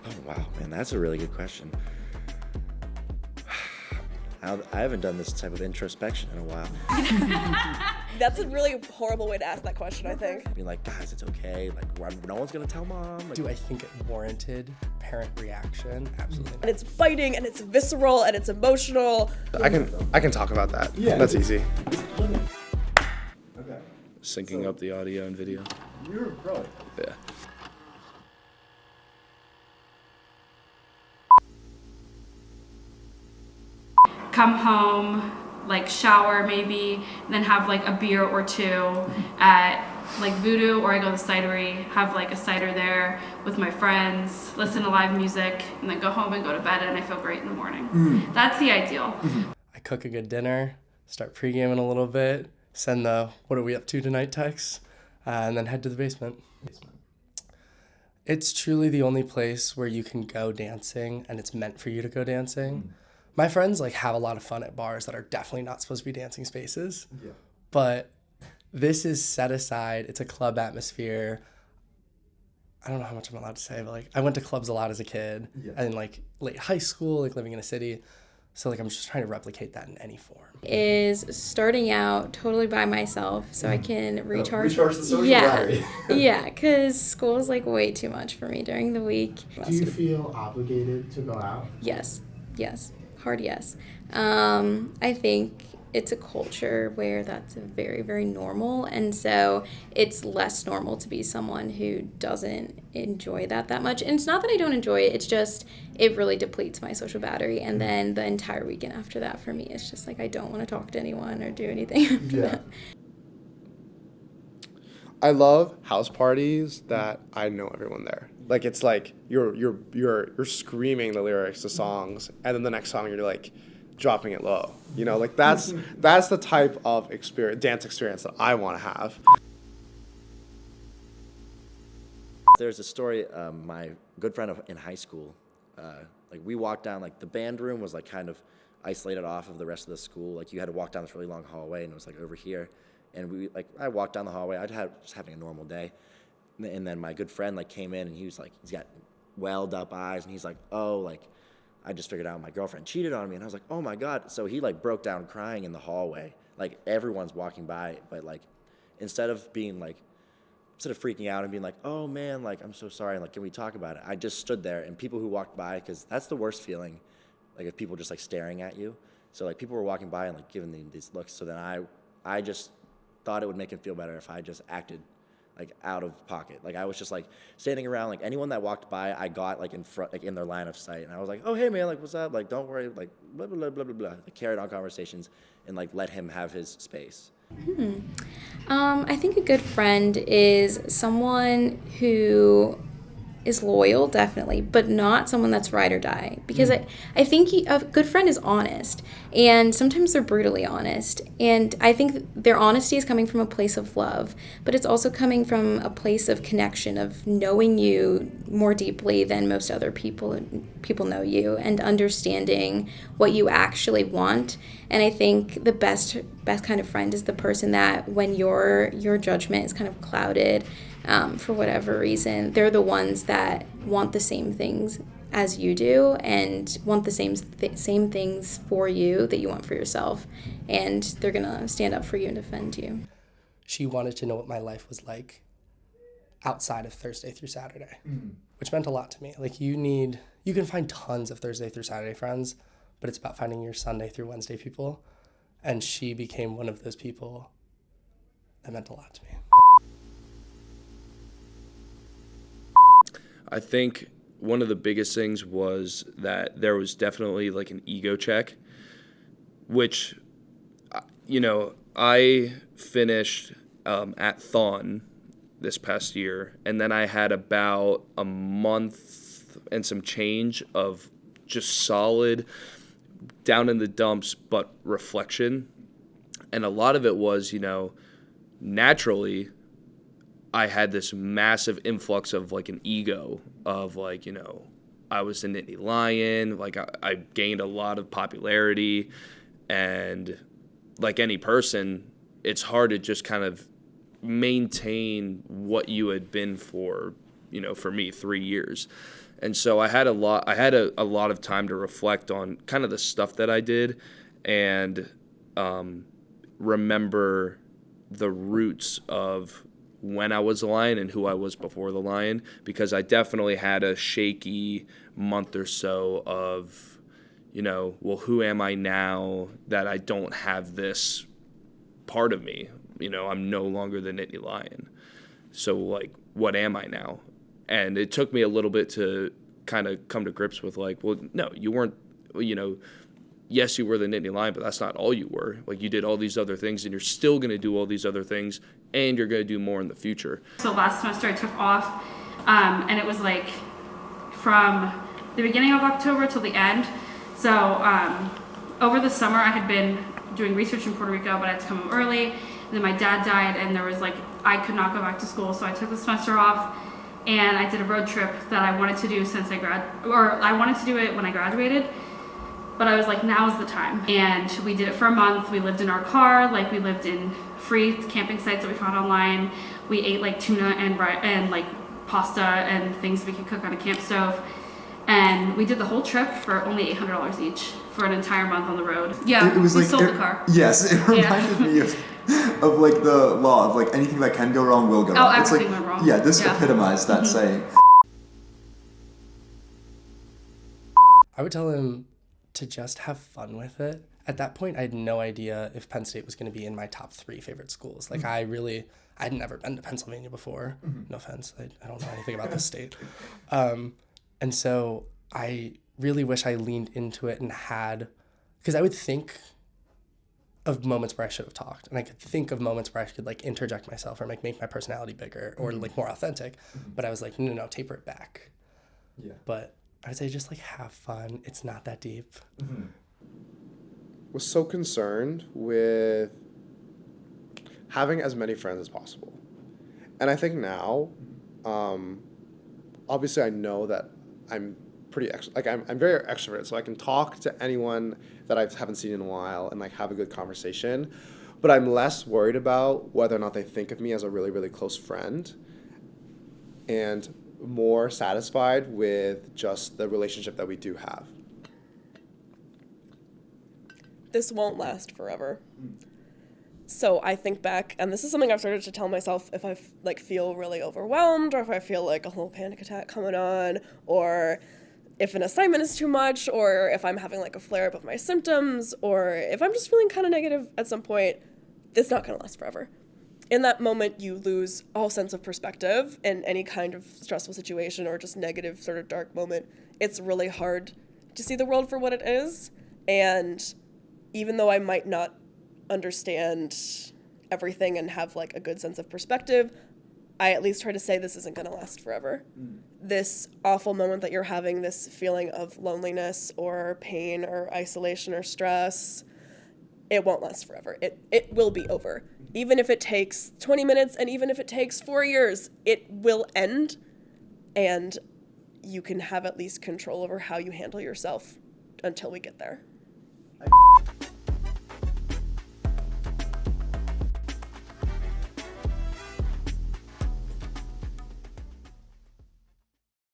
Oh, wow, man, that's a really good question. I haven't done this type of introspection in a while. That's a really horrible way to ask that question, I think. Being like, guys, it's okay. Like, no one's gonna tell mom. Like, Do I think it warranted parent reaction? Absolutely And not. it's biting, and it's visceral, and it's emotional. I can talk about that. Yeah. That's easy. Okay. Syncing up the audio and video. You're pro. Yeah. Come home, like shower maybe, and then have like a beer or two at like Voodoo, or I go to the cidery, have like a cider there with my friends, listen to live music, and then go home and go to bed, and I feel great in the morning. That's the ideal. I cook a good dinner, start pre-gaming a little bit, send the "what are we up to tonight" text, and then head to the basement. It's truly the only place where you can go dancing, and it's meant for you to go dancing. My friends like have a lot of fun at bars that are definitely not supposed to be dancing spaces. Yeah. But this is set aside. It's a club atmosphere. I don't know how much I'm allowed to say, but like I went to clubs a lot as a kid, Yeah. and like late high school, like living in a city. So like I'm just trying to replicate that in any form. Is starting out totally by myself so I can recharge. Recharge the social yeah. battery. Yeah, because school is like way too much for me during the week. Do you feel obligated to go out? Yes. Hard yes. I think it's a culture where that's very, very normal. And so it's less normal to be someone who doesn't enjoy that much. And it's not that I don't enjoy it. It's just, it really depletes my social battery. And then the entire weekend after that for me, it's just like, I don't want to talk to anyone or do anything after that. I love house parties that I know everyone there. Like it's like you're screaming the lyrics to songs, and then the next song you're like dropping it low. You know, like that's the type of dance experience that I want to have. There's a story, my good friend in high school, like we walked down, like the band room was like kind of isolated off of the rest of the school. Like you had to walk down this really long hallway, and it was like over here. And I walked down the hallway. Just having a normal day, and then my good friend like came in, and he was like, he's got welled up eyes, and he's like, oh, like I just figured out my girlfriend cheated on me, and I was like, oh my god. So he like broke down crying in the hallway, like everyone's walking by, but like instead of freaking out and being like, oh man, like I'm so sorry, like can we talk about it? I just stood there, and people who walked by, because that's the worst feeling, like if people just like staring at you. So like people were walking by and like giving me these looks. So then I just thought it would make him feel better if I just acted like out of pocket. Like I was just like standing around, like anyone that walked by, I got like in front, like in their line of sight, and I was like, oh hey man, like what's up? Like don't worry, like blah blah blah blah blah blah. Like carried on conversations and like let him have his space. I think a good friend is someone who is loyal, definitely, but not someone that's ride or die. Because I think a good friend is honest, and sometimes they're brutally honest. And I think their honesty is coming from a place of love, but it's also coming from a place of connection, of knowing you more deeply than most other people know you, and understanding what you actually want. And I think the best kind of friend is the person that when your judgment is kind of clouded, for whatever reason, they're the ones that want the same things as you do and want the same things for you that you want for yourself, and they're gonna stand up for you and defend you. She wanted to know what my life was like outside of Thursday through Saturday, which meant a lot to me. Like you can find tons of Thursday through Saturday friends, but it's about finding your Sunday through Wednesday people, and she became one of those people that meant a lot to me. I think one of the biggest things was that there was definitely like an ego check, which, you know, I finished at Thon this past year, and then I had about a month and some change of just solid down in the dumps, but reflection. And a lot of it was, you know, naturally, I had this massive influx of like an ego of like, you know, I was the Nittany Lion, like I gained a lot of popularity, and like any person, it's hard to just kind of maintain what you had been for for me, 3 years. And so I had a lot of time to reflect on kind of the stuff that I did and remember the roots of when I was a Lion and who I was before the Lion, because I definitely had a shaky month or so of, well, who am I now that I don't have this part of me? I'm no longer the Nittany Lion. So, like, what am I now? And it took me a little bit to kind of come to grips with, like, well, no, you weren't, yes, you were the Nittany Lion, but that's not all you were. Like, you did all these other things, and you're still going to do all these other things, and you're going to do more in the future. So last semester I took off, and it was like from the beginning of October till the end. So over the summer I had been doing research in Puerto Rico, but I had to come home early. And then my dad died, and there was I could not go back to school, so I took the semester off, and I did a road trip that I wanted to do since I wanted to do it when I graduated. But I was like, now's the time. And we did it for a month. We lived in our car, we lived in free camping sites that we found online. We ate tuna and pasta and things we could cook on a camp stove. And we did the whole trip for only $800 each for an entire month on the road. Yeah, it was we sold the car. Yes, it reminded me of the law of anything that can go wrong will go wrong. Oh, everything went wrong. Yeah, this epitomized that saying. I would tell him to just have fun with it. At that point, I had no idea if Penn State was going to be in my top 3 favorite schools. I'd never been to Pennsylvania before. No offense, I don't know anything about this state. And so I really wish I leaned into it and because I would think of moments where I should have talked, and I could think of moments where I could interject myself or make my personality bigger or more authentic. But I was like, no, taper it back. Yeah. But I would say just have fun. It's not that deep. Was so concerned with having as many friends as possible. And I think now, obviously I know that I'm pretty, I'm very extroverted, so I can talk to anyone that I haven't seen in a while and have a good conversation. But I'm less worried about whether or not they think of me as a really, really close friend, and more satisfied with just the relationship that we do have. This won't last forever. So I think back, and this is something I've started to tell myself if I feel really overwhelmed, or if I feel a whole panic attack coming on, or if an assignment is too much, or if I'm having a flare-up of my symptoms, or if I'm just feeling kind of negative at some point, it's not going to last forever. In that moment, you lose all sense of perspective in any kind of stressful situation or just negative sort of dark moment. It's really hard to see the world for what it is, and even though I might not understand everything and have a good sense of perspective, I at least try to say this isn't going to last forever. This awful moment that you're having, this feeling of loneliness or pain or isolation or stress, it won't last forever. It will be over. Even if it takes 20 minutes and even if it takes 4 years, it will end, and you can have at least control over how you handle yourself until we get there.